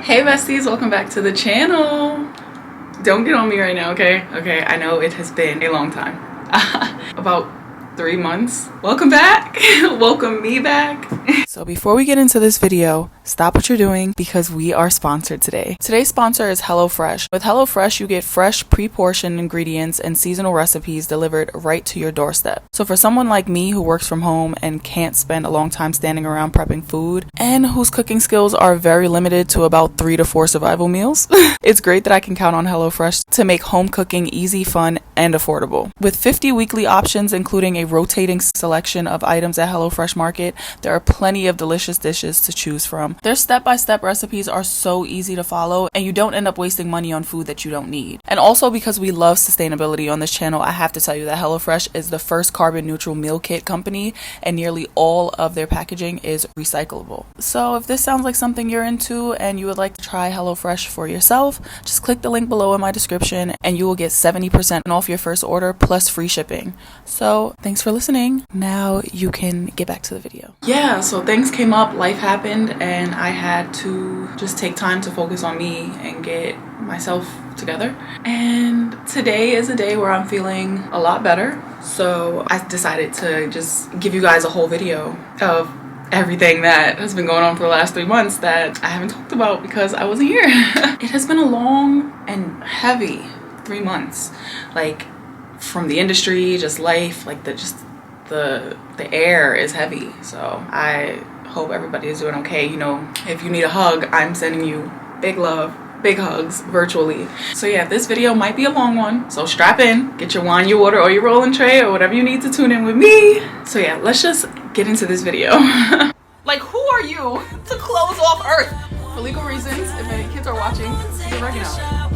Hey besties, welcome back to the channel. Don't get on me right now, okay? Okay, I know it has been a long time. About 3 months. Welcome back. Welcome me back. So before we get into this video, stop what you're doing because we are sponsored today. Today's sponsor is HelloFresh. With HelloFresh, you get fresh, pre-portioned ingredients and seasonal recipes delivered right to your doorstep. So for someone like me who works from home and can't spend a long time standing around prepping food, and whose cooking skills are very limited to about 3 to 4 survival meals, it's great that I can count on HelloFresh to make home cooking easy, fun, and affordable. With 50 weekly options, including a rotating selection of items at HelloFresh Market, there are plenty of delicious dishes to choose from. Their step-by-step recipes are so easy to follow, and you don't end up wasting money on food that you don't need. And also, because we love sustainability on this channel, I have to tell you that HelloFresh is the first carbon-neutral meal kit company, and nearly all of their packaging is recyclable. So if this sounds like something you're into and you would like to try HelloFresh for yourself, just click the link below in my description and you will get 70% off your first order plus free shipping. So thanks for listening. Now you can get back to the video. Yeah, so things came up, life happened, and I had to just take time to focus on me and get myself together. And today is a day where I'm feeling a lot better. So I decided to just give you guys a whole video of everything that has been going on for the last 3 months that I haven't talked about because I wasn't here. It has been a long and heavy 3 months, like from the industry, just life, like the air is heavy. So I hope everybody is doing okay. You know, if you need a hug, I'm sending you big love, big hugs virtually. So yeah, this video might be a long one, so strap in, get your wine, your water, or your rolling tray, or whatever you need to tune in with me. So yeah, let's just get into this video. Like, who are you to close off Earth? For legal reasons, if any kids are watching, you're working out.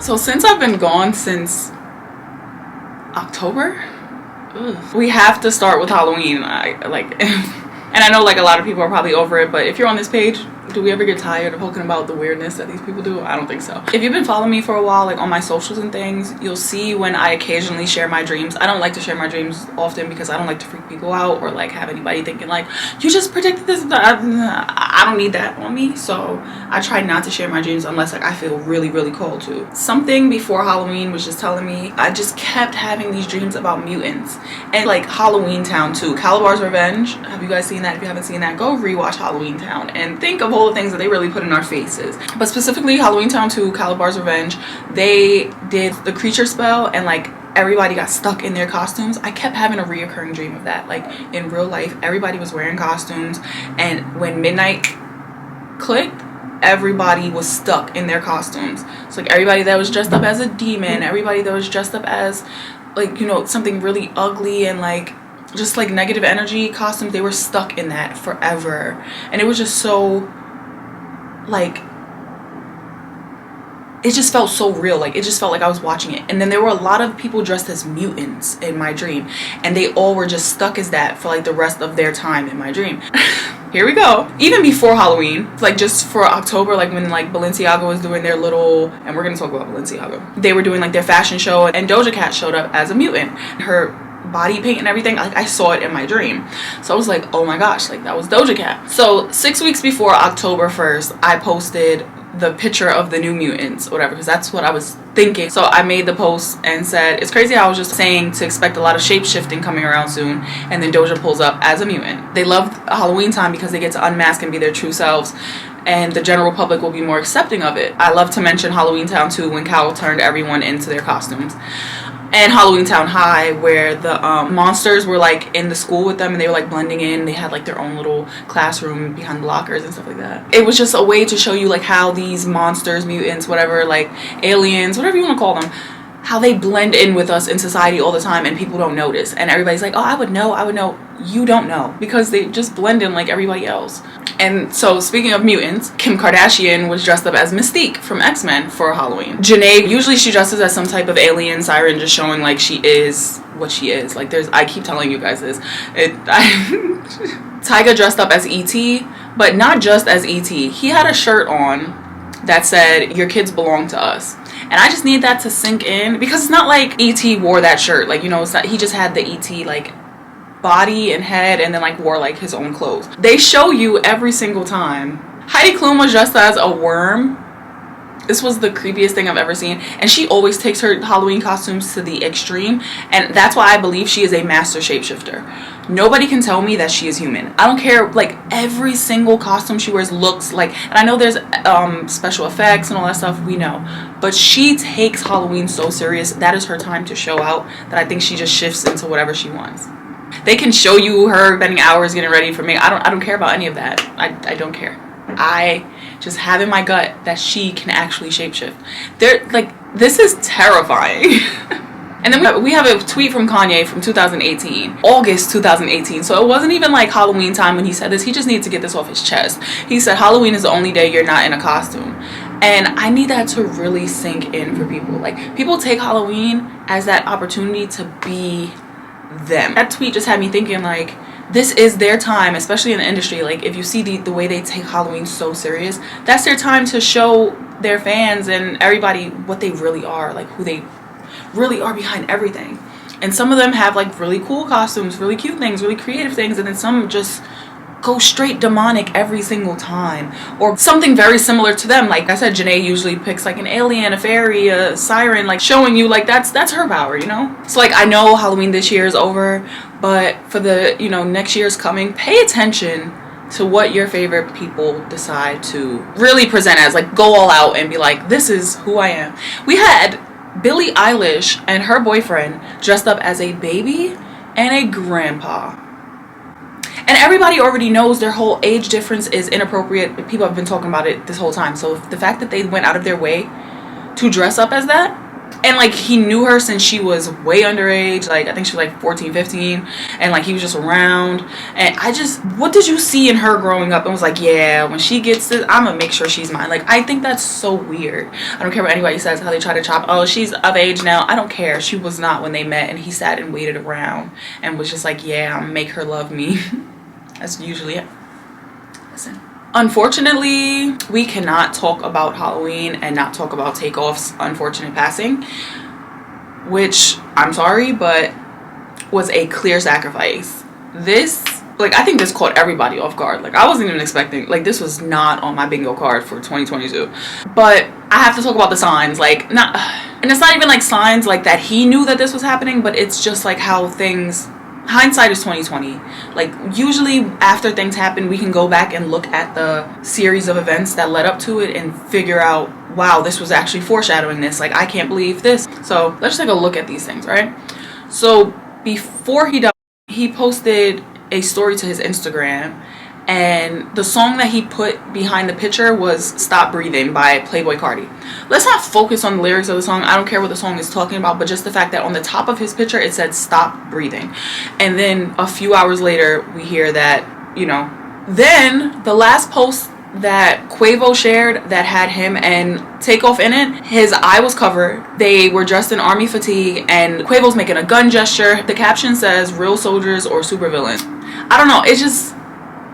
So since I've been gone since October, we have to start with Halloween. And I know like a lot of people are probably over it, but if you're on this page, do we ever get tired of talking about the weirdness that these people do? I don't think so. If you've been following me for a while, like on my socials and things, you'll see when I occasionally share my dreams. I don't like to share my dreams often because I don't like to freak people out or like have anybody thinking like, you just predicted this. I don't need that on me. So I try not to share my dreams unless like I feel really, really called to. Something before Halloween was just telling me I just kept having these dreams about mutants and like Halloween Town too. Calabar's Revenge. Have you guys seen that? If you haven't seen that, go rewatch Halloween Town and think of all the things that they really put in our faces. But specifically Halloween Town 2, Calabar's Revenge, they did the creature spell and like everybody got stuck in their costumes. I kept having a reoccurring dream of that. Like in real life, everybody was wearing costumes, and when midnight clicked, everybody was stuck in their costumes. So like everybody that was dressed up as a demon, everybody that was dressed up as like, you know, something really ugly and like just like negative energy costumes, they were stuck in that forever. And it was just so like, it just felt so real. Like it just felt like I was watching it. And then there were a lot of people dressed as mutants in my dream, and they all were just stuck as that for like the rest of their time in my dream. Here we go. Even before Halloween, like just for October, like when like Balenciaga was doing their little, and we're gonna talk about Balenciaga, they were doing like their fashion show, and Doja Cat showed up as a mutant. Her body paint and everything, like I saw it in my dream. So I was like, oh my gosh, like that was Doja Cat. So 6 weeks before October 1st, I posted the picture of the new mutants or whatever, because that's what I was thinking. So I made the post and said, it's crazy, I was just saying to expect a lot of shape shifting coming around soon, and then Doja pulls up as a mutant. They love Halloween time because they get to unmask and be their true selves, and the general public will be more accepting of it. I love to mention Halloween Town 2 when Cal turned everyone into their costumes, and Halloween Town High where the monsters were like in the school with them and they were like blending in. They had like their own little classroom behind the lockers and stuff like that. It was just a way to show you like how these monsters, mutants, whatever, like aliens, whatever you want to call them, how they blend in with us in society all the time and people don't notice. And everybody's like, oh, I would know. You don't know because they just blend in like everybody else. And so speaking of mutants, Kim Kardashian was dressed up as Mystique from X-Men for Halloween. Janae, usually she dresses as some type of alien siren, just showing like she is what she is. Like I keep telling you guys this. Tyga dressed up as E.T., but not just as E.T. He had a shirt on that said, "Your kids belong to us." And I just need that to sink in, because it's not like E.T. wore that shirt. Like, you know, it's not, he just had the E.T. like body and head, and then like wore like his own clothes. They show you every single time. Heidi Klum was dressed as a worm. This was the creepiest thing I've ever seen, and she always takes her Halloween costumes to the extreme, and that's why I believe she is a master shapeshifter. Nobody can tell me that she is human. I don't care, like every single costume she wears looks like, and I know there's special effects and all that stuff, we know, but she takes Halloween so serious. That is her time to show out, that I think she just shifts into whatever she wants. They can show you her spending hours getting ready for me. I don't care about any of that. I don't care. I just have in my gut that she can actually shapeshift. They're like, this is terrifying. And then we have a tweet from Kanye from 2018, August 2018. So it wasn't even like Halloween time when he said this. He just needs to get this off his chest. He said, Halloween is the only day you're not in a costume. And I need that to really sink in for people. Like, people take Halloween as that opportunity to be them. That tweet just had me thinking, like, this is their time, especially in the industry. Like, if you see the way they take Halloween so serious, that's their time to show their fans and everybody what they really are, like who they really are behind everything. And some of them have like really cool costumes, really cute things, really creative things, and then some just go straight demonic every single time, or something very similar to them. Like I said, Janae usually picks like an alien, a fairy, a siren, like showing you like that's her power, you know? So like, I know Halloween this year is over, but for the, you know, next year's coming, pay attention to what your favorite people decide to really present as. Like, go all out and be like, this is who I am. We had Billie Eilish and her boyfriend dressed up as a baby and a grandpa. And everybody already knows their whole age difference is inappropriate. People have been talking about it this whole time. So the fact that they went out of their way to dress up as that, and like, he knew her since she was way underage, like I think she was like 14, 15, and like he was just around. And I just, what did you see in her growing up and was like, yeah, when she gets this, I'm gonna make sure she's mine? Like, I think that's so weird. I don't care what anybody says, how they try to chop, oh, she's of age now. I don't care. She was not when they met, and he sat and waited around and was just like, yeah, I'm gonna make her love me. That's usually it. Listen. Unfortunately, we cannot talk about Halloween and not talk about Takeoff's unfortunate passing, which, I'm sorry, but was a clear sacrifice. This, like, I think this caught everybody off guard. Like, I wasn't even expecting, like, this was not on my bingo card for 2022. But I have to talk about the signs, like, not, and it's not even like signs like that he knew that this was happening, but it's just like how things, hindsight is 2020. Like, usually after things happen, we can go back and look at the series of events that led up to it and figure out, wow, this was actually foreshadowing this. Like, I can't believe this. So let's take a look at these things, right? So before he died, he posted a story to his Instagram, and the song that he put behind the picture was Stop Breathing by Playboi Carti. Let's not focus on the lyrics of the song. I don't care what the song is talking about, but just the fact that on the top of his picture it said Stop Breathing. And then a few hours later we hear that, you know, then the last post that Quavo shared that had him and Takeoff in it, his eye was covered. They were dressed in army fatigue, and Quavo's making a gun gesture. The caption says real soldiers or supervillains. I don't know, it's just,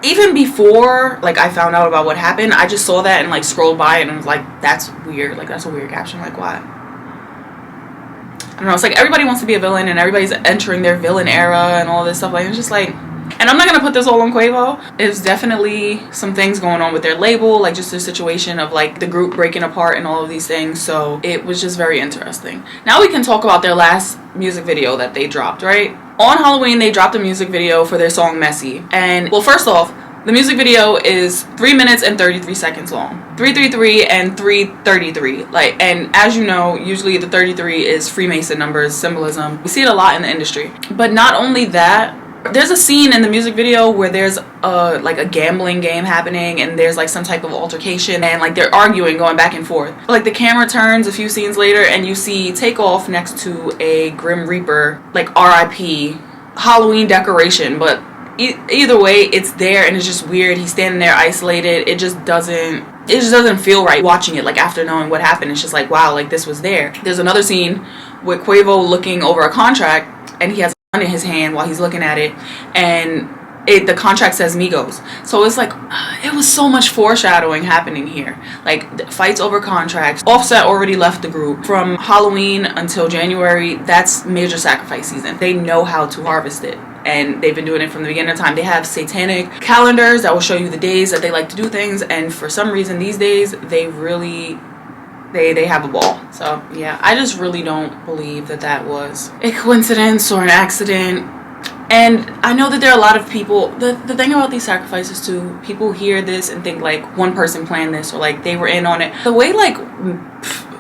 even before like I found out about what happened, I just saw that and like scrolled by and was like, that's weird. Like, that's a weird caption. Like, why? I don't know. It's like everybody wants to be a villain and everybody's entering their villain era and all this stuff. Like, it's just like, and I'm not gonna put this all on Quavo. It's definitely some things going on with their label, like just the situation of like the group breaking apart and all of these things. So it was just very interesting. Now we can talk about their last music video that they dropped, right? On Halloween, they dropped a music video for their song Messy. And, well, first off, the music video is 3 minutes and 33 seconds long. 333 and 333. Like, and as you know, usually the 33 is Freemason numbers, symbolism. We see it a lot in the industry. But not only that, there's a scene in the music video where there's like a gambling game happening, and there's like some type of altercation, and like they're arguing, going back and forth. Like, the camera turns a few scenes later and you see Takeoff next to a Grim Reaper, like RIP Halloween decoration. But either way, it's there and it's just weird. He's standing there isolated. It just doesn't feel right watching it. Like, after knowing what happened, it's just like, wow, like this was there. There's another scene with Quavo looking over a contract, and he has in his hand while he's looking at it, and the contract says Migos. So it's like, it was so much foreshadowing happening here. Like, fights over contracts. Offset already left the group. From Halloween until January, that's major sacrifice season. They know how to harvest it. And they've been doing it from the beginning of time. They have satanic calendars that will show you the days that they like to do things. And for some reason, these days, they really... They have a ball. So, yeah, I just really don't believe that that was a coincidence or an accident. And I know that there are a lot of people, the thing about these sacrifices too, people hear this and think like one person planned this or like they were in on it. The way like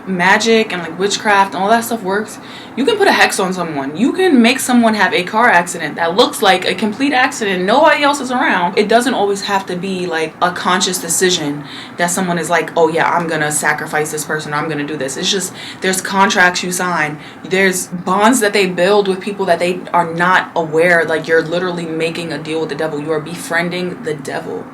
magic and like witchcraft and all that stuff works, you can put a hex on someone. You can make someone have a car accident that looks like a complete accident. Nobody else is around. It doesn't always have to be like a conscious decision that someone is like, oh yeah, I'm gonna sacrifice this person, or I'm gonna do this. It's just, there's contracts you sign. There's bonds that they build with people that they are not aware. Like, you're literally making a deal with the devil. You are befriending the devil.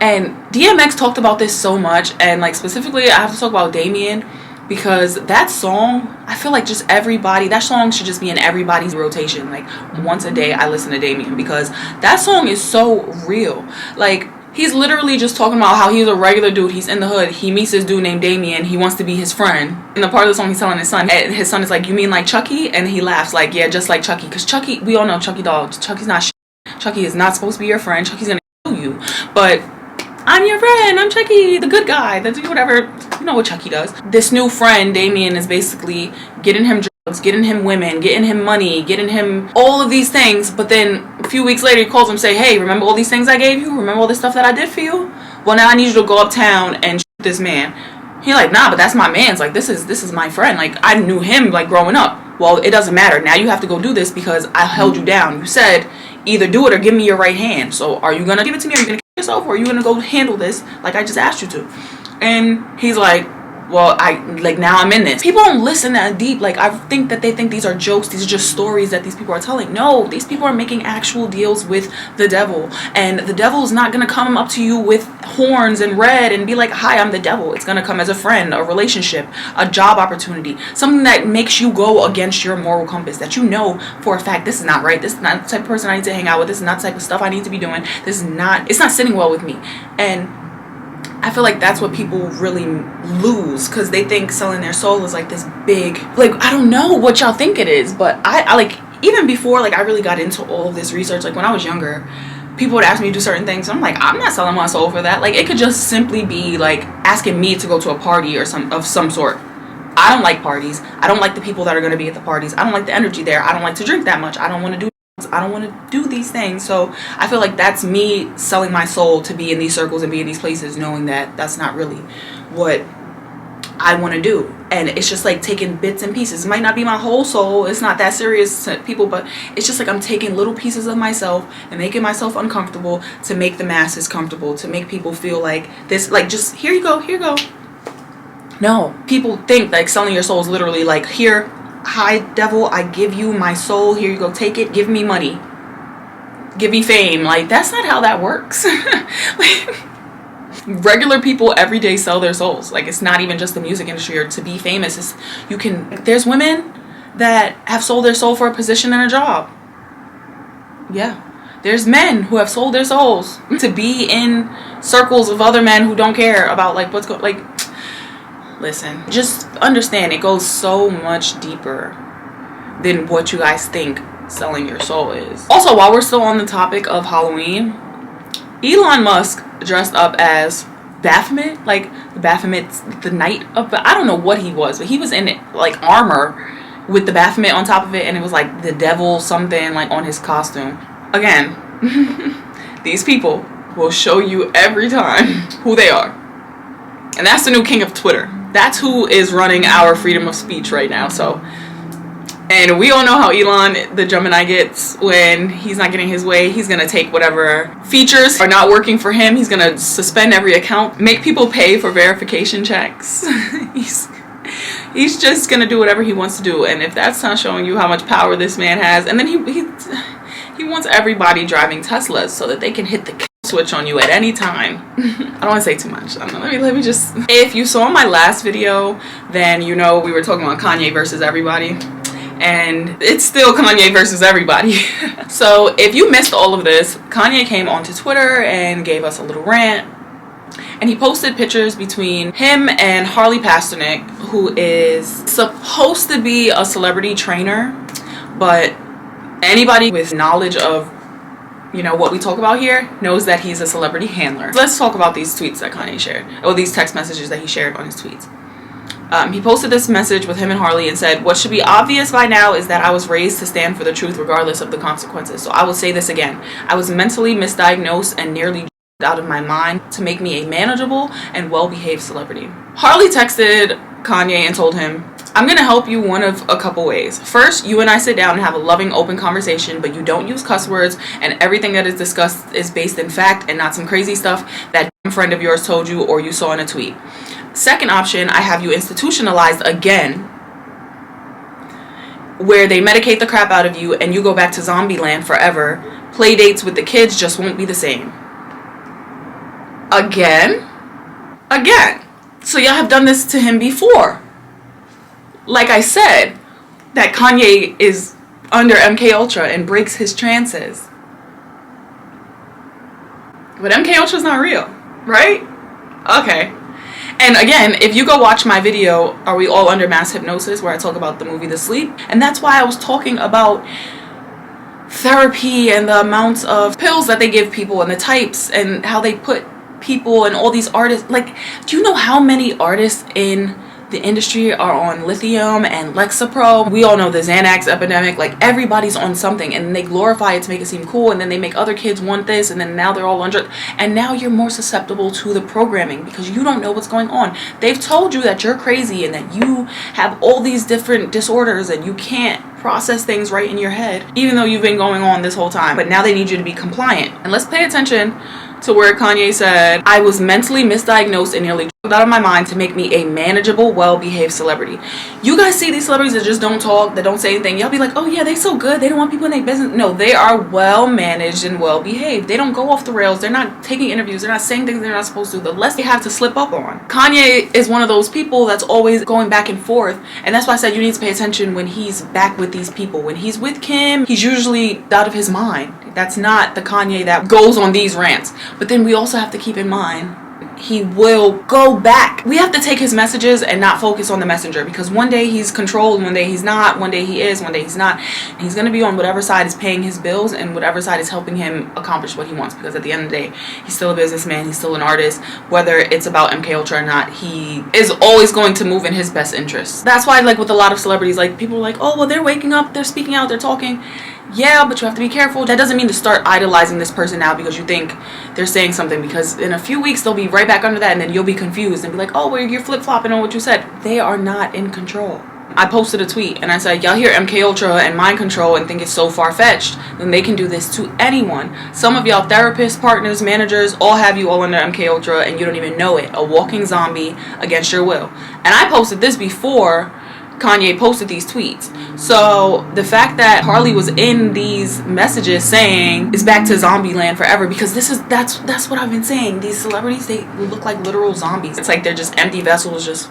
And DMX talked about this so much. And like specifically, I have to talk about Damien. Because that song, I feel like just everybody, that song should just be in everybody's rotation. Like, once a day I listen to Damien, because that song is so real. Like, he's literally just talking about how he's a regular dude. He's in the hood. He meets this dude named Damien. He wants to be his friend. In the part of the song, he's telling his son. And his son is like, you mean like Chucky? And he laughs like, yeah, just like Chucky. Because Chucky, we all know Chucky doll. Chucky's not shit. Chucky is not supposed to be your friend. Chucky's going to kill you. But... I'm your friend, I'm Chucky, the good guy, that's whatever, you know what Chucky does. This new friend, Damien, is basically getting him drugs, getting him women, getting him money, getting him all of these things, but then a few weeks later he calls him and say, hey, remember all these things I gave you? Remember all this stuff that I did for you? Well, now I need you to go uptown and shoot this man. He's like, nah, but that's my man's, like, this is my friend, like, I knew him, like, growing up. Well, it doesn't matter, now you have to go do this because I held you down. You said, either do it or give me your right hand. So are you gonna give it to me, or are you gonna yourself, or are you gonna go handle this like I just asked you to? And he's like, well, now I'm in this. People don't listen that deep. Like, I think that they think these are jokes, these are just stories that these people are telling. No, these people are making actual deals with the devil, and the devil is not gonna come up to you with horns and red and be like, hi, I'm the devil. It's gonna come as a friend, a relationship, a job opportunity, something that makes you go against your moral compass, that you know for a fact, this is not right, this is not the type of person I need to hang out with, this is not the type of stuff I need to be doing, it's not sitting well with me. And I feel like that's what people really lose, because they think selling their soul is like this big, like, I don't know what y'all think it is, but I like, even before like I really got into all of this research, like when I was younger, people would ask me to do certain things. I'm like, I'm not selling my soul for that. Like, it could just simply be like asking me to go to a party or some sort. I don't like parties. I don't like the people that are going to be at the parties. I don't like the energy there. I don't like to drink that much. I don't want to do these things. So I feel like that's me selling my soul to be in these circles and be in these places, knowing that that's not really what I want to do. And it's just like taking bits and pieces. It might not be my whole soul, it's not that serious to people, but it's just like I'm taking little pieces of myself and making myself uncomfortable to make the masses comfortable, to make people feel like this, like, just here you go. No, people think like selling your soul is literally like, here, hi devil, I give you my soul, here you go, take it, give me money, give me fame. Like, that's not how that works. Like, regular people every day sell their souls. Like, it's not even just the music industry or to be famous. It's, there's women that have sold their soul for a position and a job. Yeah. There's men who have sold their souls to be in circles of other men who don't care about like what's going, like, listen, just understand it goes so much deeper than what you guys think selling your soul is. Also, while we're still on the topic of Halloween, Elon Musk dressed up as Baphomet, like the Baphomet's the night of, I don't know what he was, but he was in it like armor with the Baphomet on top of it, and it was like the devil something like on his costume. Again, these people will show you every time who they are, and that's the new king of Twitter. That's who is running our freedom of speech right now. So, and we all know how Elon, the Gemini, gets when he's not getting his way. He's going to take whatever features are not working for him. He's going to suspend every account, make people pay for verification checks. He's just going to do whatever he wants to do. And if that's not showing you how much power this man has, and then he wants everybody driving Teslas so that they can hit the switch on you at any time. I don't want to say too much. I don't know. Let me just, if you saw my last video, then you know we were talking about Kanye versus everybody. and it's still Kanye versus everybody. So if you missed all of this, Kanye came onto Twitter and gave us a little rant, and he posted pictures between him and Harley Pasternak, who is supposed to be a celebrity trainer, but anybody with knowledge of, you know, what we talk about here knows that he's a celebrity handler. Let's talk about these tweets that Kanye shared, or these text messages that he shared on his tweets. He posted this message with him and Harley and said, "What should be obvious by now is that I was raised to stand for the truth regardless of the consequences. So I will say this again. I was mentally misdiagnosed and nearly out of my mind to make me a manageable and well-behaved celebrity." Harley texted Kanye and told him, "I'm going to help you one of a couple ways. First, you and I sit down and have a loving, open conversation, but you don't use cuss words, and everything that is discussed is based in fact and not some crazy stuff that a friend of yours told you or you saw in a tweet. Second option, I have you institutionalized again, where they medicate the crap out of you and you go back to zombie land forever. Play dates with the kids just won't be the same." Again? So y'all have done this to him before. Like I said, that Kanye is under MK Ultra and breaks his trances. But MK Ultra's not real, right? Okay. And again, if you go watch my video, Are We All Under Mass Hypnosis, where I talk about the movie The Sleep, and that's why I was talking about therapy and the amounts of pills that they give people and the types and how they put people and all these artists. Like, do you know how many artists in the industry are on lithium and Lexapro? We all know the Xanax epidemic. Like, everybody's on something, and they glorify it to make it seem cool, and then they make other kids want this, and then now they're all under, and now you're more susceptible to the programming because you don't know what's going on. They've told you that you're crazy and that you have all these different disorders and you can't process things right in your head, even though you've been going on this whole time. But now they need you to be compliant. And let's pay attention to where Kanye said, "I was mentally misdiagnosed and nearly out of my mind to make me a manageable, well-behaved celebrity." You guys see these celebrities that just don't talk, that don't say anything. Y'all be like, "Oh yeah, they so good. They don't want people in their business." No, they are well-managed and well-behaved. They don't go off the rails. They're not taking interviews. They're not saying things they're not supposed to. The less they have to slip up on. Kanye is one of those people that's always going back and forth. And that's why I said you need to pay attention when he's back with these people. When he's with Kim, he's usually out of his mind. That's not the Kanye that goes on these rants. But then we also have to keep in mind, he will go back. We have to take his messages and not focus on the messenger, because one day he's controlled, one day he's not, one day he is, one day he's not. And he's going to be on whatever side is paying his bills and whatever side is helping him accomplish what he wants, because at the end of the day, he's still a businessman, he's still an artist. Whether it's about MK Ultra or not, he is always going to move in his best interests. That's why, like, with a lot of celebrities, like, people are like, "Oh, well, they're waking up, they're speaking out, they're talking." Yeah, but you have to be careful. That doesn't mean to start idolizing this person now because you think they're saying something, because in a few weeks they'll be right back under that, and then you'll be confused and be like, "Oh, well, you're flip-flopping on what you said." They are not in control. I posted a tweet and I said, "Y'all hear MK Ultra and mind control and think it's so far-fetched, then they can do this to anyone. Some of y'all therapists, partners, managers, all have you all under MK Ultra and you don't even know it. A walking zombie against your will." And I posted this before Kanye posted these tweets. So the fact that Harley was in these messages saying it's back to zombie land forever, because that's what I've been saying. These celebrities, they look like literal zombies. It's like they're just empty vessels, just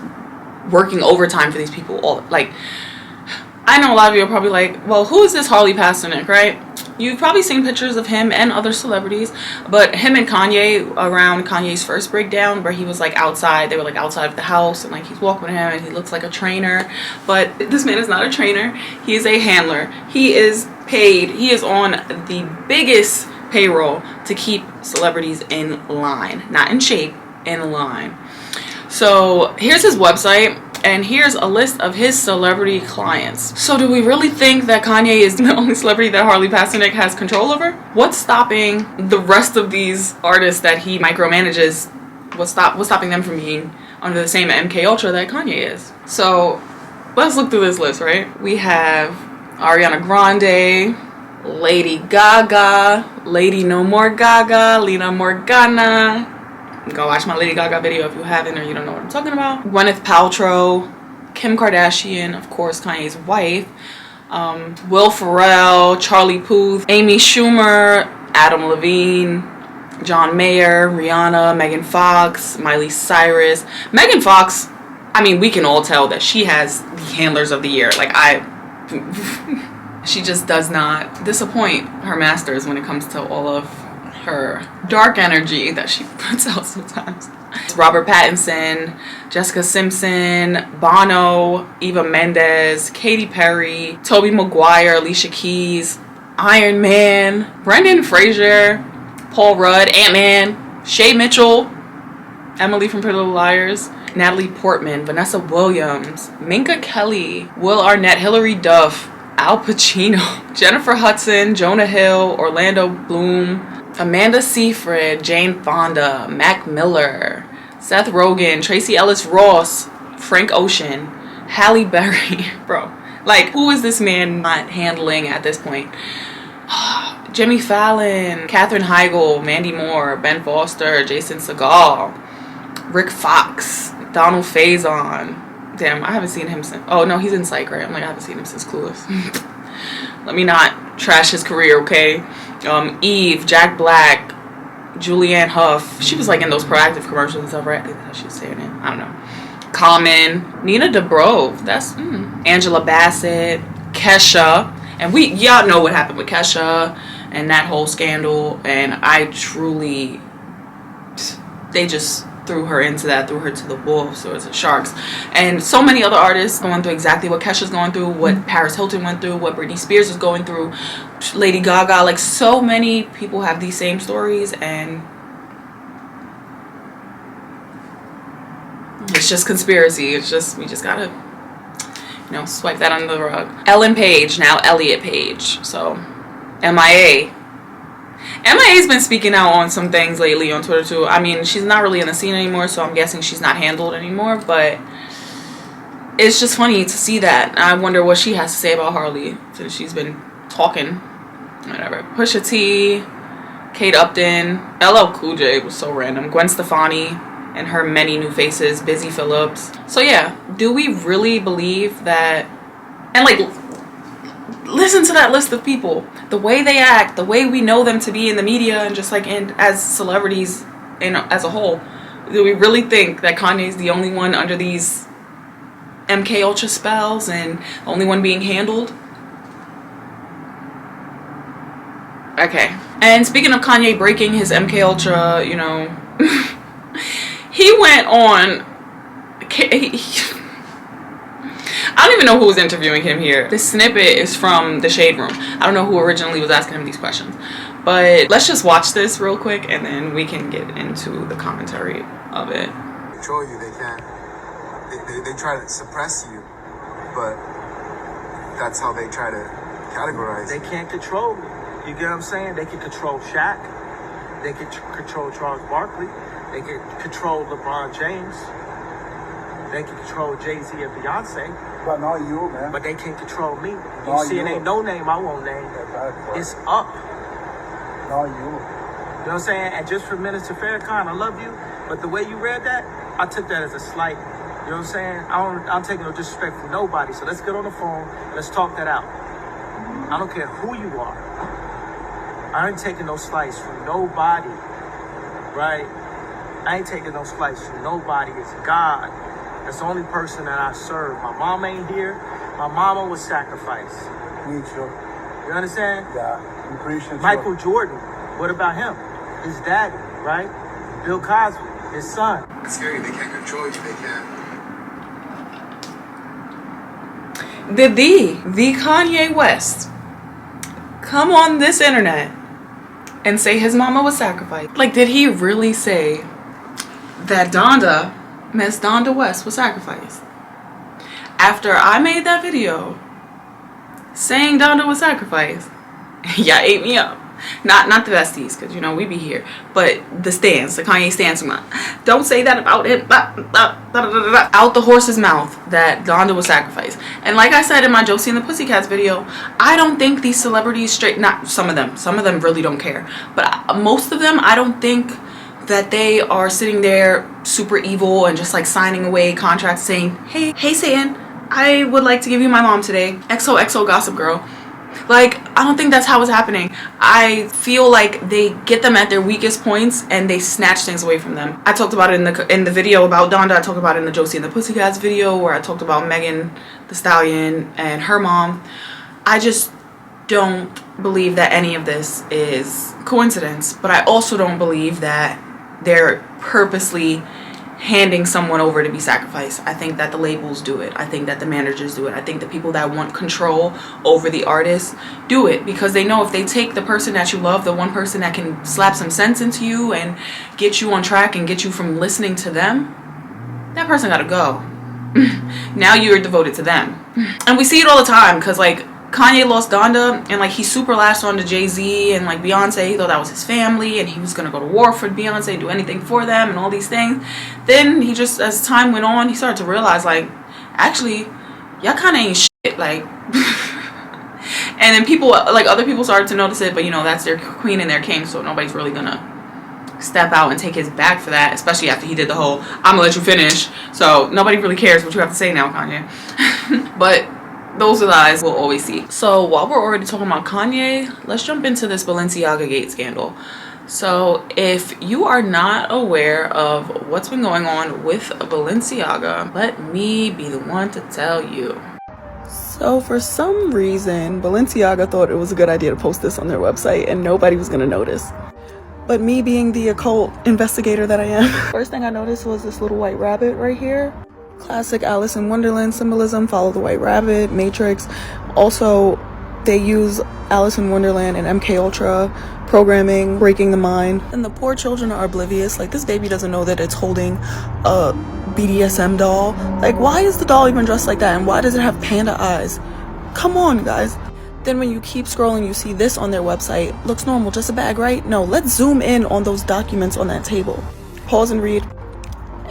working overtime for these people. All, like, I know a lot of you are probably like, "Well, who is this Harley Pasternak?" Right? You've probably seen pictures of him and other celebrities, but him and Kanye around Kanye's first breakdown, where he was like outside, they were like outside of the house, and like he's walking with him and he looks like a trainer. But this man is not a trainer, he is a handler. He is paid, he is on the biggest payroll to keep celebrities in line, not in shape, in line. So here's his website, and here's a list of his celebrity clients. So do we really think that Kanye is the only celebrity that Harley Pasternak has control over? What's stopping the rest of these artists that he micromanages? What's stopping them from being under the same MK Ultra that Kanye is? So let's look through this list, right? We have Ariana Grande, Lady Gaga, Lady No More Gaga, Lena Morgana. Go watch my Lady Gaga video if you haven't or you don't know what I'm talking about. Gwyneth Paltrow, Kim Kardashian, of course, Kanye's wife, Will Ferrell, Charlie Puth, Amy Schumer, Adam Levine, John Mayer, Rihanna, Megan Fox, Miley Cyrus. Megan Fox, I mean, we can all tell that she has the handlers of the year. Like, She just does not disappoint her masters when it comes to all of her dark energy that she puts out sometimes. Robert Pattinson, Jessica Simpson, Bono, Eva Mendes, Katy Perry, Tobey Maguire, Alicia Keys, Iron Man, Brendan Fraser, Paul Rudd, Ant-Man, Shay Mitchell, Emily from Pretty Little Liars, Natalie Portman, Vanessa Williams, Minka Kelly, Will Arnett, Hilary Duff, Al Pacino, Jennifer Hudson, Jonah Hill, Orlando Bloom, Amanda Seyfried, Jane Fonda, Mac Miller, Seth Rogen, Tracy Ellis Ross, Frank Ocean, Halle Berry. Bro, like, who is this man not handling at this point? Jimmy Fallon, Katherine Heigl, Mandy Moore, Ben Foster, Jason Segel, Rick Fox, Donald Faison. Damn, I haven't seen him since. Oh no, he's in Psych, right? I'm like, I haven't seen him since Clueless. Let me not trash his career, okay? Eve, Jack Black, Julianne Hough. She was like in those Proactive commercials and stuff, right? I think that's how she was saying it. I don't know. Common, Nina Dobrev. That's Angela Bassett, Kesha, and y'all know what happened with Kesha and that whole scandal. And I truly, they just threw her into that, threw her to the wolves or the sharks. And so many other artists going through exactly what Kesha's going through, what Paris Hilton went through, what Britney Spears is going through, Lady Gaga. Like, so many people have these same stories, and it's just conspiracy. It's just, we just gotta, you know, swipe that under the rug. Ellen Page, now Elliot Page. So MIA's been speaking out on some things lately on Twitter too. I mean, she's not really in the scene anymore, so I'm guessing she's not handled anymore, but it's just funny to see that. I wonder what she has to say about Harley since she's been talking. Whatever. Pusha T, Kate Upton, LL Cool J was so random, Gwen Stefani and her many new faces, Busy Phillips. So yeah, do we really believe that? And like, listen to that list of people, the way they act, the way we know them to be in the media and just like as celebrities and as a whole. Do we really think that Kanye's the only one under these MK Ultra spells and the only one being handled? Okay. And speaking of Kanye breaking his MK Ultra, you know, he went on, I don't even know who was interviewing him here. This snippet is from the Shade Room. I don't know who originally was asking him these questions, but let's just watch this real quick and then we can get into the commentary of it. Control you, they can't. They try to suppress you, but that's how they try to categorize. They can't control me. You get what I'm saying? They can control Shaq. They can control Charles Barkley. They can control LeBron James. They can control Jay-Z and Beyonce. But not you, man. But they can't control me. You see, it ain't no name I won't name. It's up. Not you. You know what I'm saying? And just for Minister Farrakhan, I love you. But the way you read that, I took that as a slight. You know what I'm saying? I don't take no disrespect from nobody. So let's get on the phone. Let's talk that out. I don't care who you are. I ain't taking no slice from nobody. Right? I ain't taking no slice from nobody. It's God. That's the only person that I serve. My mom ain't here. My mama was sacrificed. Me too. You understand? Yeah, I'm pretty sure. Michael Jordan. What about him? His daddy, right? Bill Cosby, his son. It's scary. They can't control you. They can't. Did the Kanye West come on this internet and say his mama was sacrificed? Like, did he really say that Miss Donda West was sacrificed? After I made that video saying Donda was sacrificed, y'all ate me up. Not the besties, because you know we be here, but the stans, the Kanye stans. Don't say that about him. Out the horse's mouth that Donda was sacrificed. And like I said in my Josie and the Pussycats video, I don't think these celebrities not some of them really don't care, but most of them, I don't think that they are sitting there super evil and just like signing away contracts saying, hey Satan, I would like to give you my mom today. XOXO Gossip Girl. Like, I don't think that's how it's happening. I feel like they get them at their weakest points and they snatch things away from them. I talked about it in the video about Donda. I talked about it in the Josie and the Pussycats video where I talked about Megan Thee Stallion and her mom. I just don't believe that any of this is coincidence, but I also don't believe that they're purposely handing someone over to be sacrificed. I think that the labels do it. I think that the managers do it. I think the people that want control over the artists do it because they know if they take the person that you love, the one person that can slap some sense into you and get you on track and get you from listening to them, that person gotta go. Now you're devoted to them. And we see it all the time because like Kanye lost Donda and like he super latched on to Jay-Z and like Beyonce. He thought that was his family and he was gonna go to war for Beyonce, do anything for them and all these things. Then he just, as time went on, he started to realize like, actually, y'all kind of ain't shit. Like, and then people, like other people started to notice it, but you know, that's their queen and their king, so nobody's really gonna step out and take his back for that, especially after he did the whole, I'm gonna let you finish. So nobody really cares what you have to say now, Kanye. But those are the eyes we'll always see. So while we're already talking about Kanye, let's jump into this Balenciaga gate scandal. So if you are not aware of what's been going on with Balenciaga, let me be the one to tell you. So for some reason, Balenciaga thought it was a good idea to post this on their website and nobody was gonna notice. But me being the occult investigator that I am, first thing I noticed was this little white rabbit right here. Classic Alice in Wonderland symbolism, follow the white rabbit, Matrix. Also, they use Alice in Wonderland and MK Ultra programming, breaking the mind. And the poor children are oblivious. Like, this baby doesn't know that it's holding a BDSM doll. Like, why is the doll even dressed like that? And why does it have panda eyes? Come on, guys. Then when you keep scrolling, you see this on their website. Looks normal, just a bag, right? No, let's zoom in on those documents on that table. Pause and read.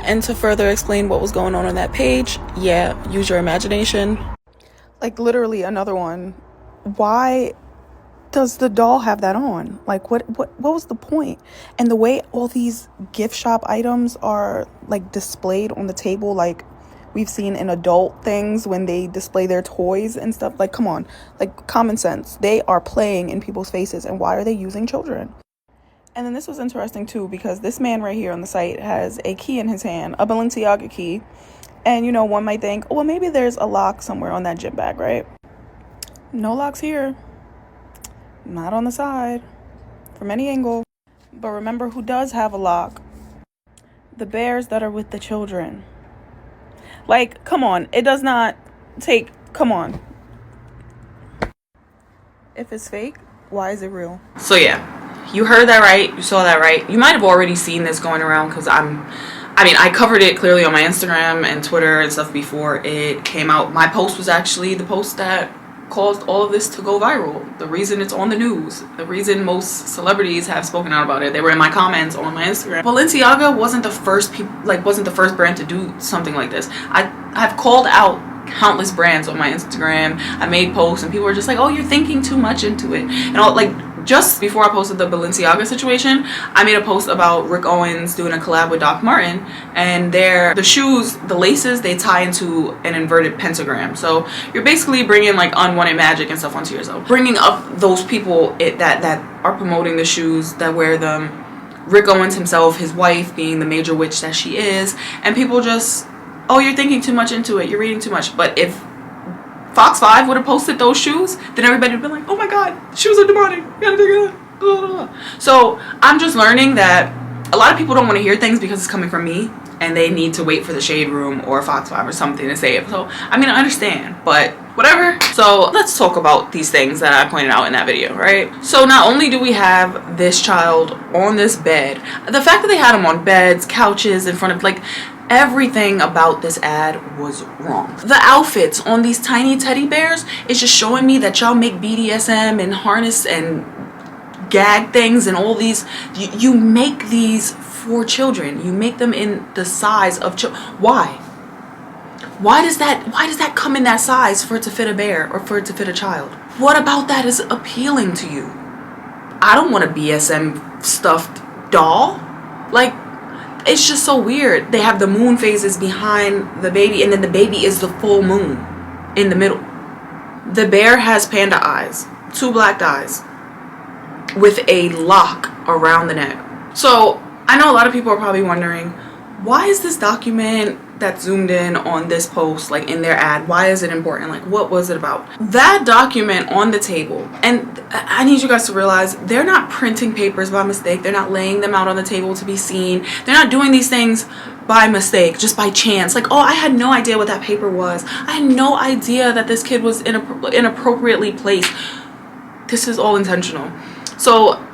And to further explain what was going on that page, yeah, use your imagination. Like, literally another one. Why does the doll have that on? Like, what was the point? And the way all these gift shop items are, like, displayed on the table, like we've seen in adult things when they display their toys and stuff. Like, come on. Like, common sense. They are playing in people's faces, and why are they using children? And then this was interesting too, because this man right here on the site has a key in his hand, a Balenciaga key. And, you know, one might think, oh, well, maybe there's a lock somewhere on that gym bag, right? No locks here. Not on the side. From any angle. But remember who does have a lock? The bears that are with the children. Like, come on. It does not take, come on. If it's fake, why is it real? So, yeah. You heard that right. You saw that right. You might have already seen this going around because I covered it clearly on my Instagram and Twitter and stuff before it came out. My post was actually the post that caused all of this to go viral. The reason it's on the news. The reason most celebrities have spoken out about it. They were in my comments on my Instagram. Balenciaga wasn't the first brand to do something like this. I've called out countless brands on my Instagram. I made posts and people were just like, oh, you're thinking too much into it. And all, like, just before I posted the Balenciaga situation, I made a post about Rick Owens doing a collab with Doc Martin, and the shoes, the laces, they tie into an inverted pentagram. So you're basically bringing like unwanted magic and stuff onto yourself. Bringing up those people that are promoting the shoes, that wear them. Rick Owens himself, his wife being the major witch that she is, and people just, oh, you're thinking too much into it, you're reading too much. But if Fox 5 would have posted those shoes, then everybody would have been like, oh my god, shoes are demonic, you gotta take it out. So I'm just learning that a lot of people don't want to hear things because it's coming from me, and they need to wait for the Shade Room or Fox 5 or something to say it. So, I mean, I understand, but whatever. So let's talk about these things that I pointed out in that video, right? So not only do we have this child on this bed, the fact that they had him on beds, couches, in front of, like, everything about this ad was wrong. The outfits on these tiny teddy bears is just showing me that y'all make BDSM and harness and gag things and all these. You make these for children. You make them in the size of children. Why? Why does that come in that size for it to fit a bear or for it to fit a child? What about that is appealing to you? I don't want a BSM stuffed doll. Like, it's just so weird. They have the moon phases behind the baby, and then the baby is the full moon in the middle. The bear has panda eyes, 2 black eyes, with a lock around the neck. So I know a lot of people are probably wondering, why is this document that zoomed in on this post, like in their ad, why is it important? Like, what was it about? That document on the table, and I need you guys to realize, they're not printing papers by mistake. They're not laying them out on the table to be seen. They're not doing these things by mistake, just by chance. Like, oh, I had no idea what that paper was. I had no idea that this kid was inappropriately placed. This is all intentional. So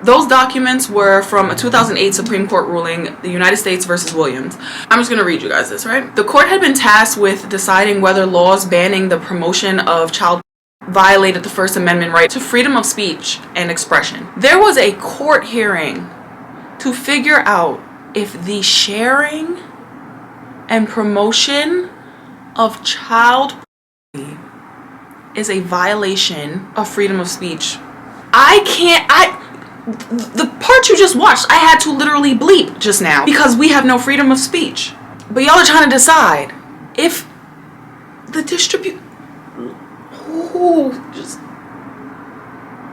those documents were from a 2008 Supreme Court ruling, the United States versus Williams. I'm just going to read you guys this, right? The court had been tasked with deciding whether laws banning the promotion of child violated the First Amendment right to freedom of speech and expression. There was a court hearing to figure out if the sharing and promotion of child is a violation of freedom of speech. The part you just watched, I had to literally bleep just now because we have no freedom of speech. But y'all are trying to decide if the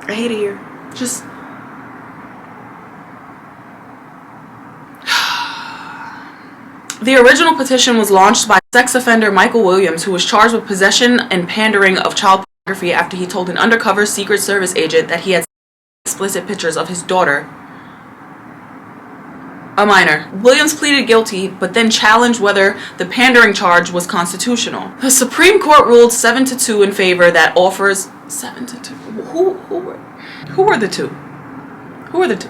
I hate it here. Just the original petition was launched by sex offender Michael Williams, who was charged with possession and pandering of child pornography after he told an undercover Secret Service agent that he had explicit pictures of his daughter, a minor. Williams pleaded guilty, but then challenged whether the pandering charge was constitutional. The Supreme Court ruled 7-2 in favor that offers 7-2. Who were the two? Who are the two?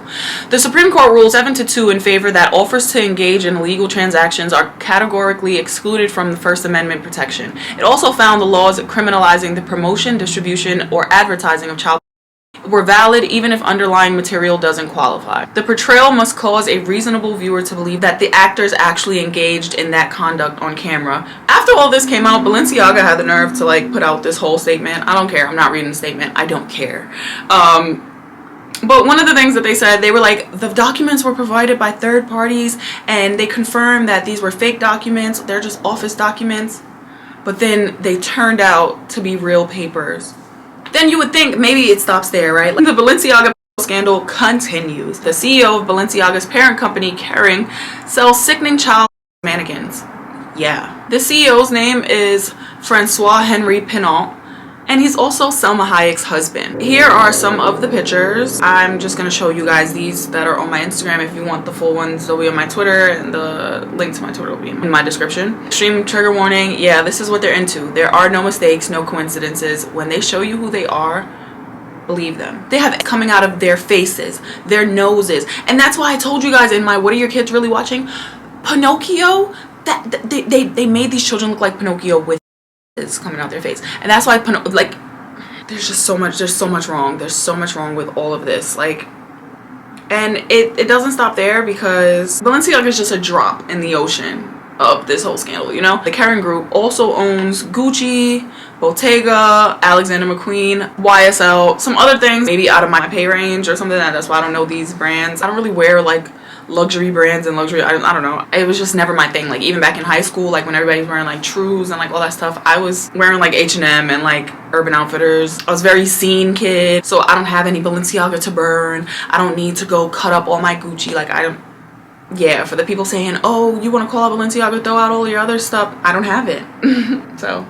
The Supreme Court ruled 7-2 in favor that offers to engage in illegal transactions are categorically excluded from the First Amendment protection. It also found the laws criminalizing the promotion, distribution, or advertising of child were valid even if underlying material doesn't qualify. The portrayal must cause a reasonable viewer to believe that the actors actually engaged in that conduct on camera. After all this came out, Balenciaga had the nerve to like put out this whole statement. I don't care. I'm not reading the statement. I don't care. But one of the things that they said, they were like, the documents were provided by third parties and they confirmed that these were fake documents. They're just office documents. But then they turned out to be real papers. Then you would think maybe it stops there, right? Like the Balenciaga scandal continues. The CEO of Balenciaga's parent company, Kering, sells sickening child mannequins. Yeah. The CEO's name is Francois Henry Pinault, and he's also Selma Hayek's husband. Here are some of the pictures. I'm just going to show you guys these that are on my Instagram. If you want the full ones, they'll be on my Twitter, and the link to my Twitter will be in my description. Extreme trigger warning. Yeah, this is what they're into. There are no mistakes, no coincidences. When they show you who they are, believe them. They have it coming out of their faces, their noses. And that's why I told you guys in my What Are Your Kids Really Watching? Pinocchio, they made these children look like Pinocchio with is coming out their face, and that's why like there's so much wrong. There's so much wrong with all of this, like, and it doesn't stop there because Balenciaga is just a drop in the ocean of this whole scandal, you know. The Kering Group also owns Gucci, Bottega, Alexander McQueen, YSL, some other things maybe out of my pay range or something. That's why I don't know these brands. I don't really wear like luxury brands and luxury, I don't know, it was just never my thing. Like even back in high school, like when everybody was wearing like Trues and like all that stuff, I was wearing like H&M and like Urban Outfitters. I was a very scene kid, so I don't have any Balenciaga to burn. I don't need to go cut up all my Gucci. Like yeah, for the people saying, oh, you want to call out Balenciaga, throw out all your other stuff, I don't have it. So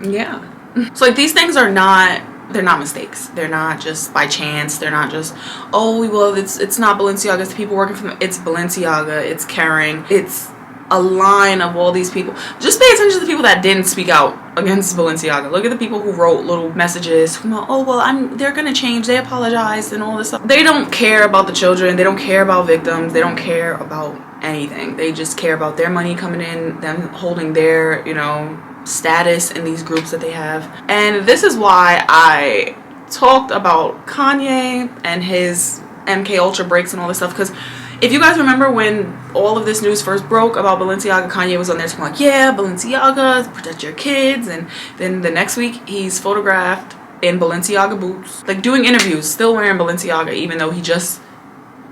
yeah, so like these things are not, they're not mistakes. They're not just by chance. They're not just, oh, well, it's not Balenciaga. It's the people working for them. It's Balenciaga. It's Kering. It's a line of all these people. Just pay attention to the people that didn't speak out against Balenciaga. Look at the people who wrote little messages. Oh, well, they're gonna change. They apologized and all this stuff. They don't care about the children. They don't care about victims. They don't care about anything. They just care about their money coming in, them holding their, you know, status in these groups that they have. And this is why I talked about Kanye and his MK Ultra breaks and all this stuff, because if you guys remember when all of this news first broke about Balenciaga, Kanye was on there talking like, yeah, Balenciaga, protect your kids, and then the next week he's photographed in Balenciaga boots, like doing interviews, still wearing Balenciaga, even though he just,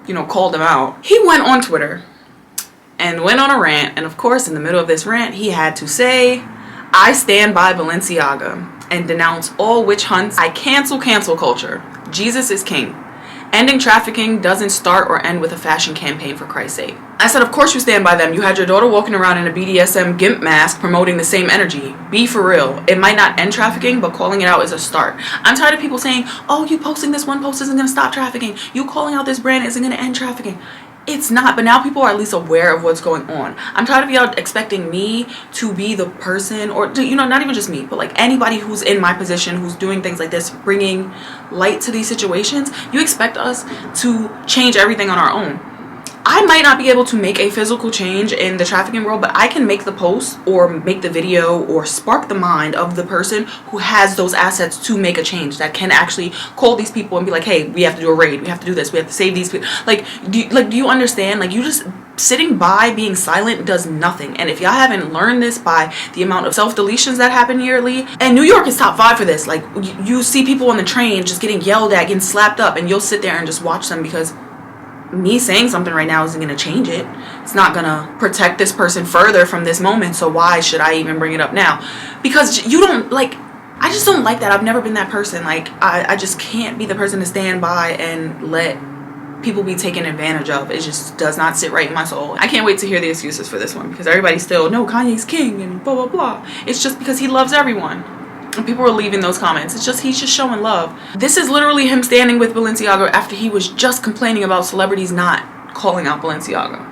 you know, called them out. He went on Twitter and went on a rant, and of course in the middle of this rant he had to say, I stand by Balenciaga. and denounce all witch hunts. I cancel culture. Jesus is king. Ending trafficking doesn't start or end with a fashion campaign, for Christ's sake. I said, of course you stand by them. You had your daughter walking around in a BDSM GIMP mask promoting the same energy. Be for real. It might not end trafficking, but calling it out is a start. I'm tired of people saying, oh, you posting this one post isn't going to stop trafficking. You calling out this brand isn't going to end trafficking. It's not, but now people are at least aware of what's going on. I'm tired of y'all expecting me to be the person, or you know, not even just me, but like anybody who's in my position, who's doing things like this, bringing light to these situations. You expect us to change everything on our own. I might not be able to make a physical change in the trafficking world, but I can make the post or make the video or spark the mind of the person who has those assets to make a change, that can actually call these people and be like, hey, we have to do a raid, we have to do this, we have to save these people. Like, do you understand? Like, you just sitting by being silent does nothing. And if y'all haven't learned this by the amount of self-deletions that happen yearly, and New York is top 5 for this. Like, you see people on the train just getting yelled at, getting slapped up, and you'll sit there and just watch them, because me saying something right now isn't going to change it. It's not going to protect this person further from this moment, so why should I even bring it up now? Because you don't, like, I just don't like that. I've never been that person. Like, I just can't be the person to stand by and let people be taken advantage of. It just does not sit right in my soul. I can't wait to hear the excuses for this one, because everybody's still, no, Kanye's king and blah, blah, blah. It's just because he loves everyone. And people are leaving those comments. It's just, he's just showing love. This is literally him standing with Balenciaga after he was just complaining about celebrities not calling out Balenciaga.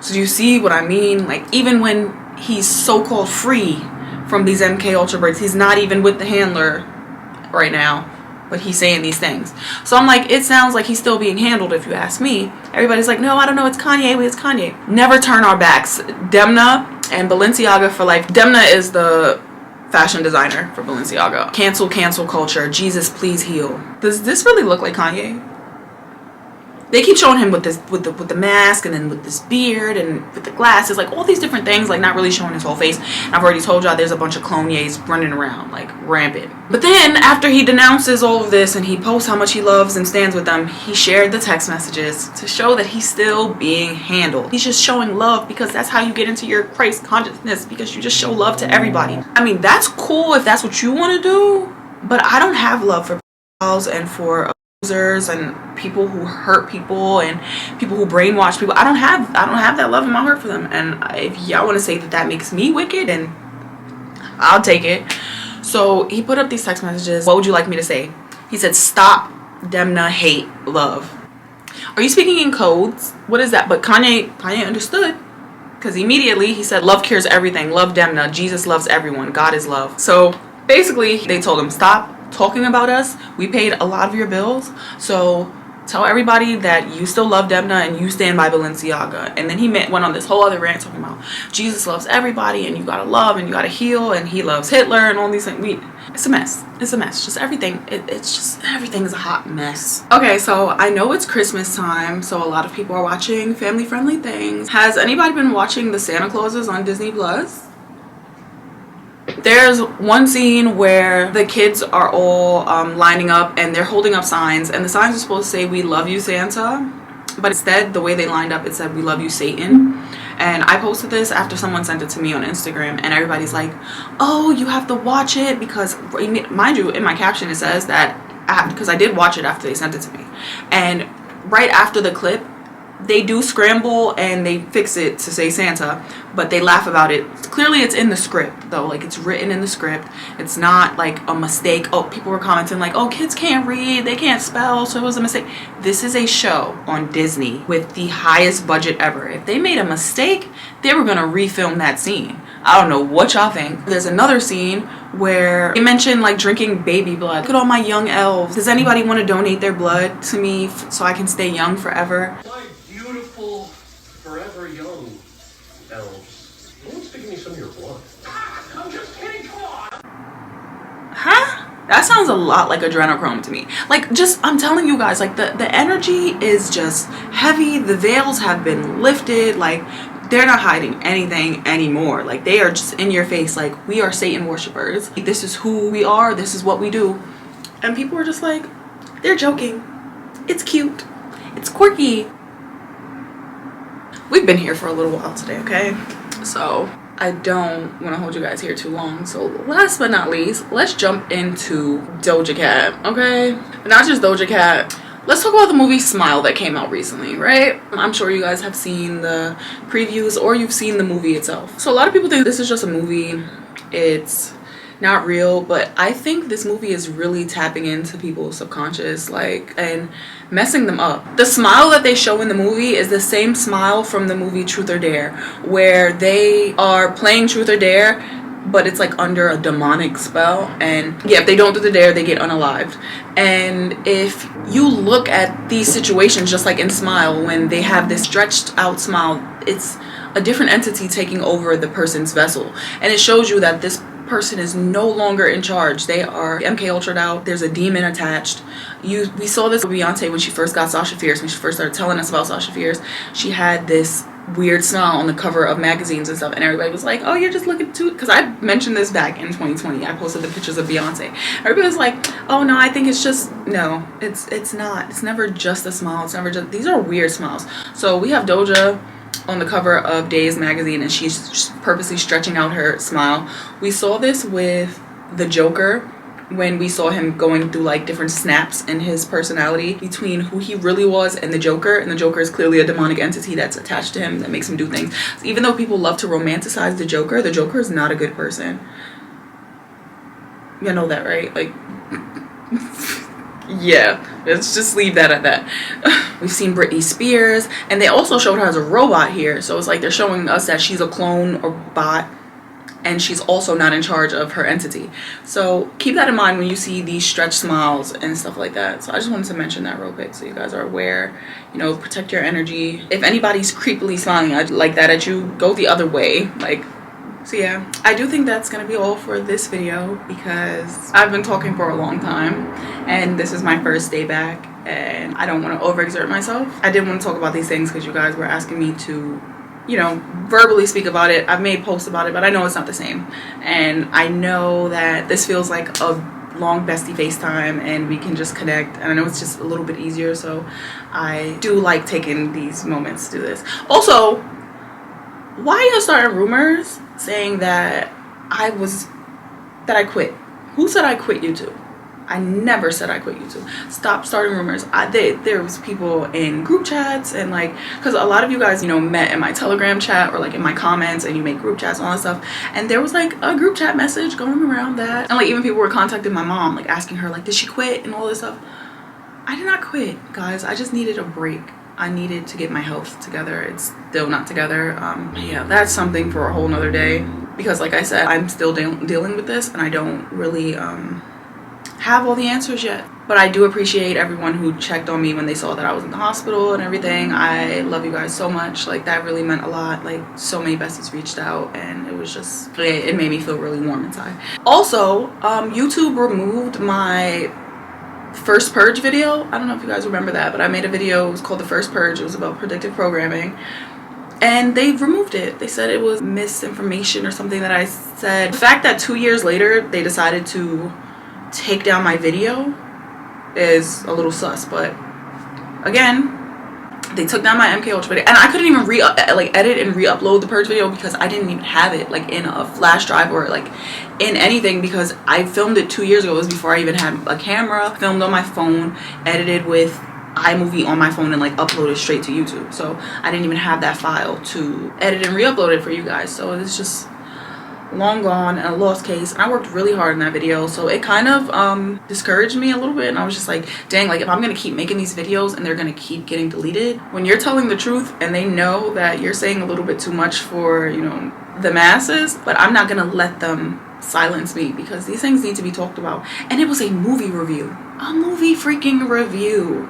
So do you see what I mean? Like, even when he's so-called free from these MK Ultra breaks, he's not even with the handler right now, but he's saying these things. So I'm like, it sounds like he's still being handled, if you ask me. Everybody's like, no, I don't know, it's Kanye, it's Kanye. Never turn our backs. Demna and Balenciaga for life. Demna is the fashion designer for Balenciaga. Cancel culture. Jesus, please heal. Does this really look like Kanye? They keep showing him with this, with the mask, and then with this beard, and with the glasses, like all these different things, like not really showing his whole face. And I've already told y'all there's a bunch of Cloniers running around like rampant. But then after he denounces all of this and he posts how much he loves and stands with them, he shared the text messages to show that he's still being handled. He's just showing love, because that's how you get into your Christ consciousness, because you just show love to everybody. I mean, that's cool if that's what you want to do, but I don't have love for pedophiles and for abusers and people who hurt people and people who brainwash people. I don't have that love in my heart for them. And if y'all want to say that that makes me wicked, then I'll take it. So he put up these text messages. What would you like me to say? He said, stop Demna hate love. Are you speaking in codes? What is that? But Kanye understood, because immediately he said, love cures everything. Love Demna. Jesus loves everyone. God is love. So basically they told him, stop talking about us. We paid a lot of your bills, so tell everybody that you still love Demna and you stand by Balenciaga. And then he went on this whole other rant talking about Jesus loves everybody and you gotta love and you gotta heal, and he loves Hitler and all these things. It's a mess. It's a mess. Just everything. It's just, everything is a hot mess. Okay, so I know it's Christmas time, so a lot of people are watching family-friendly things. Has anybody been watching the Santa Clauses on Disney Plus? There's one scene where the kids are all lining up and they're holding up signs, and the signs are supposed to say, we love you, Santa, but instead the way they lined up, it said, we love you, Satan. And I posted this after someone sent it to me on Instagram, and everybody's like, oh, you have to watch it, because mind you, in my caption it says that, because I did watch it after they sent it to me, and right after the clip they do scramble and they fix it to say Santa, but they laugh about it. Clearly it's in the script though, like it's written in the script. It's not like a mistake. Oh, people were commenting like, oh, kids can't read, they can't spell, so it was a mistake. This is a show on Disney with the highest budget ever. If they made a mistake, they were gonna refilm that scene. I don't know what y'all think. There's another scene where they mention like drinking baby blood. Look at all my young elves. Does anybody want to donate their blood to me so I can stay young forever? Beautiful, forever young elves. Who wants to give me some of your blood? I'm just kidding, come on! Huh? That sounds a lot like adrenochrome to me. Like, just, I'm telling you guys, like the energy is just heavy. The veils have been lifted. Like, they're not hiding anything anymore. Like, they are just in your face. Like, we are Satan worshipers. This is who we are. This is what we do. And people are just like, they're joking. It's cute. It's quirky. We've been here for a little while today, okay? So I don't want to hold you guys here too long. So last but not least, let's jump into Doja Cat, okay? But not just Doja Cat. Let's talk about the movie Smile that came out recently, right? I'm sure you guys have seen the previews or you've seen the movie itself. So a lot of people think this is just a movie. It's not real, but I think this movie is really tapping into people's subconscious, like, and messing them up. The smile that they show in the movie is the same smile from the movie Truth or Dare, where they are playing Truth or Dare, but it's like under a demonic spell, and yeah, if they don't do the dare, they get unalived. And if you look at these situations, just like in Smile, when they have this stretched out smile, it's a different entity taking over the person's vessel, and it shows you that this person is no longer in charge. They are MK Ultra'd out. There's a demon attached. We saw this with Beyonce when she first got Sasha Fierce, when she first started telling us about Sasha Fierce. She had this weird smile on the cover of magazines and stuff, and everybody was like, oh, you're just looking too, because I mentioned this back in 2020. I posted the pictures of Beyonce. Everybody was like, oh no, I think it's just, no, it's not. It's never just a smile. It's never just, these are weird smiles. So we have Doja on the cover of Days magazine, and she's purposely stretching out her smile. We saw this with the Joker when we saw him going through like different snaps in his personality between who he really was and the Joker is clearly a demonic entity that's attached to him that makes him do things. So even though people love to romanticize the Joker is not a good person. You know that, right? Like yeah, let's just leave that at that. We've seen Britney Spears, and they also showed her as a robot here, so it's like they're showing us that she's a clone or bot, and she's also not in charge of her entity. So keep that in mind when you see these stretched smiles and stuff like that. So I just wanted to mention that real quick so you guys are aware. You know, protect your energy. If anybody's creepily smiling like that at you, go the other way. Like, so yeah, I do think that's gonna be all for this video, because I've been talking for a long time and this is my first day back and I don't want to overexert myself. I didn't want to talk about these things because you guys were asking me to, you know, verbally speak about it. I've made posts about it, but I know it's not the same. And I know that this feels like a long bestie FaceTime and we can just connect. And I know it's just a little bit easier. So I do like taking these moments to do this. Also, why are you starting rumors saying that I quit? Who said I quit YouTube? I never said I quit YouTube. Stop starting rumors. There was people in group chats and like, because a lot of you guys, you know, met in my Telegram chat or like in my comments, and you make group chats and all that stuff. And there was like a group chat message going around that, and like even people were contacting my mom, like asking her like, did she quit and all this stuff. I did not quit, guys. I just needed a break. I needed to get my health together. It's still not together. Yeah, that's something for a whole nother day, because like I said, I'm still dealing with this and I don't really have all the answers yet. But I do appreciate everyone who checked on me when they saw that I was in the hospital and everything. I love you guys so much. Like, that really meant a lot. Like, so many besties reached out and it was just, it made me feel really warm inside. Also, YouTube removed my first purge video. I don't know if you guys remember that, but I made a video. It was called The First Purge. It was about predictive programming. And they removed it. They said it was misinformation or something that I said. The fact that 2 years later they decided to take down my video is a little sus, but again, they took down my MK Ultra video, and I couldn't even edit and re-upload the purge video because I didn't even have it like in a flash drive or like in anything, because I filmed it 2 years ago. It was before I even had a camera. Filmed on my phone, edited with iMovie on my phone, and like uploaded straight to YouTube. So I didn't even have that file to edit and re-upload it for you guys. So it's just long gone and a lost case, and I worked really hard in that video, so it kind of discouraged me a little bit. And I was just like, dang, like if I'm gonna keep making these videos and they're gonna keep getting deleted, when you're telling the truth and they know that you're saying a little bit too much for, you know, the masses, but I'm not gonna let them silence me, because these things need to be talked about. And it was a movie review, a movie freaking review.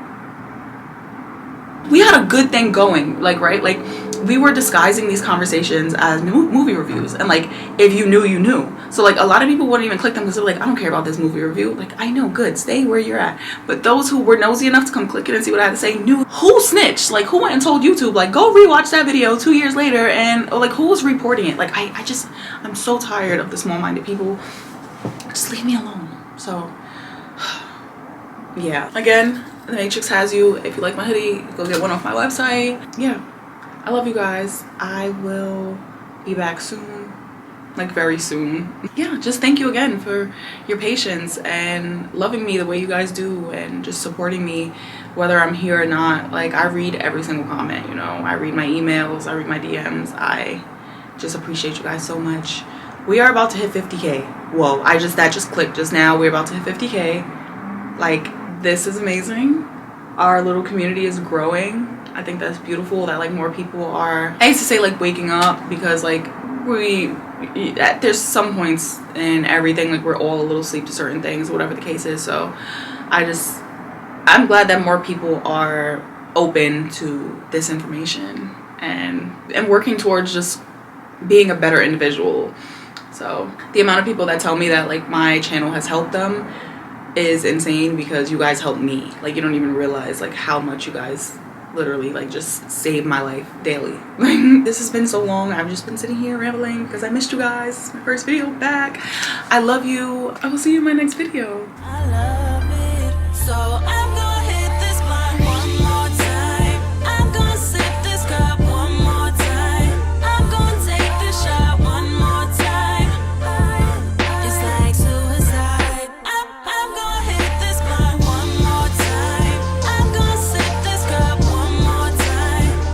We had a good thing going, like, right? Like, we were disguising these conversations as movie reviews, and like, if you knew, you knew. So like, a lot of people wouldn't even click them because they're like, I don't care about this movie review. Like, I know, good, stay where you're at. But those who were nosy enough to come click it and see what I had to say knew. Who snitched? Like, who went and told YouTube, like, go rewatch that video 2 years later? And or like, who was reporting it? Like, I'm so tired of the small-minded people. Just leave me alone. So yeah, again, The Matrix has you. If you like my hoodie, go get one off my website. Yeah, I love you guys. I will be back soon. like very soon. Yeah, just thank you again for your patience and loving me the way you guys do and just supporting me whether I'm here or not. Like, I read every single comment, you know, I read my emails, I read my DMs. I just appreciate you guys so much. We are about to hit 50K. Whoa, that just clicked just now. We're about to hit 50K. Like, this is amazing. Our little community is growing. I think that's beautiful that like more people are, I used to say like waking up, because like there's some points in everything, like we're all a little asleep to certain things, whatever the case is. So I'm glad that more people are open to this information and working towards just being a better individual. So the amount of people that tell me that like my channel has helped them is insane, because you guys help me. Like, you don't even realize like how much you guys literally like just save my life daily. This has been so long. I've just been sitting here rambling because I missed you guys. It's my first video back. I love you. I will see you in my next video. I love it, so